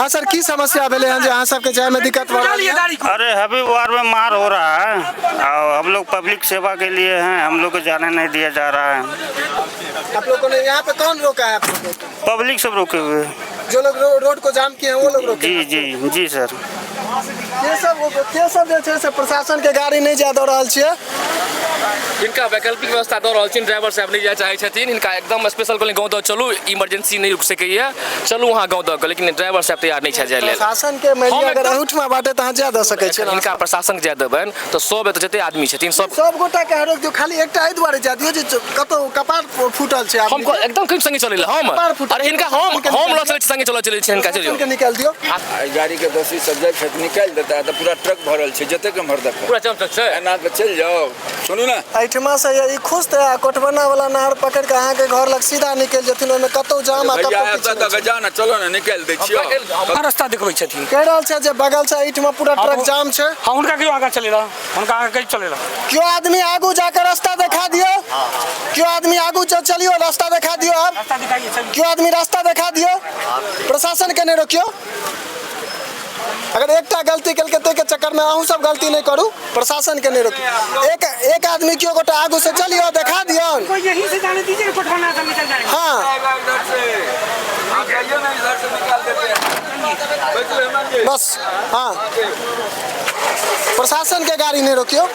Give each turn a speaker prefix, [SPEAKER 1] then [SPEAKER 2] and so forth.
[SPEAKER 1] हाँ सर, की समस्या भेले हैं जो अहाँ सबके जाए में दिक्कत हो रही है?
[SPEAKER 2] अरे हबीबवार में मार हो रहा है और हम लोग पब्लिक सेवा के लिए हैं, हम लोग को जाने नहीं दिया जा रहा है।
[SPEAKER 1] आप लोगों ने यहाँ पे कौन रोका है आप लोगों को?
[SPEAKER 2] पब्लिक सब रुके हुए हैं।
[SPEAKER 1] जो लोग रोड को जाम किए हैं वो लोग रोके हैं?
[SPEAKER 2] जी सर।
[SPEAKER 1] के सब जे छै से प्रशासन के गाड़ी नहीं जा दऽ रहल छियै।
[SPEAKER 3] इनका वैकल्पिक व्यवस्था दऽ रहल छी, ड्राइवर साहब नहीं जाए चाहे छथिन, इनका एकदम स्पेशल कहलिन गाँव दऽ चलू, इमरजेंसी नहीं रुक सकैए, चलू वहाँ गाँव दऽ के, लेकिन ड्राइवर साहब तैयार नहीं छै जाए लेल।
[SPEAKER 1] प्रशासन के मेली अगर अहूठमा बाटे तऽ अहाँ जा दऽ सकै छियै।
[SPEAKER 3] इनका प्रशासन के जाए देबनि तऽ सब एतऽ जते आदमी छथिन सब
[SPEAKER 1] गोटा के रोक दियौ, खाली एकटा एहि दुआरे जा दियौ जे कतौ कपार फूटल छै।
[SPEAKER 3] हम एकदम कहीं संगे चलै हम अरे हिनका हम लऽ चलै छी, संगे चलै छी हिनका चलियौ
[SPEAKER 1] निकाल दियौ।
[SPEAKER 4] गाड़ी के दोषी सब जाए छथि, निकाल देता है तो पूरा ट्रक भरल छै, जते के मर्द
[SPEAKER 3] पूरा जाम तक छै
[SPEAKER 4] एना के चल जाओ। सुनू ना,
[SPEAKER 1] एहिठमा से ई खुश तऽ कोटबना वाला नहर पकड़ के अहाँ के घर लग सीधा निकल जथिन, ओहिमे कतौ जाम आ कतौ
[SPEAKER 4] जाना चलो ना, निकाल दै छियो।
[SPEAKER 3] रास्ता देखबै छथिन,
[SPEAKER 1] कह रहल छै जे बगल से एहिठमा पूरा ट्रक जाम छै।
[SPEAKER 3] हां हुनका क्यों आगा चलेला, हुनका आगा कहीं चलेला।
[SPEAKER 1] क्यों आदमी आगू जाकर रास्ता दिखा दियो, क्यों आदमी आगू चलियो, रास्ता दिखा दियो। आप
[SPEAKER 3] रास्ता दिखाइए,
[SPEAKER 1] क्यों आदमी रास्ता दिखा दियो, प्रशासन के नहीं रोकियो। अगर एकटा गलती केलकै तै के चक्कर में अहूँ सब गलती नहीं करू, प्रशासन के नहीं रोकियो। एक आदमी क्यों गोटा आगू से चलियो, दिखा दियो।
[SPEAKER 3] कोई यहीं से जाने दीजिए, कोटवाना से निकल जाएंगे।
[SPEAKER 1] हाँ बस, हाँ प्रशासन के गाड़ी नहीं रोकियो।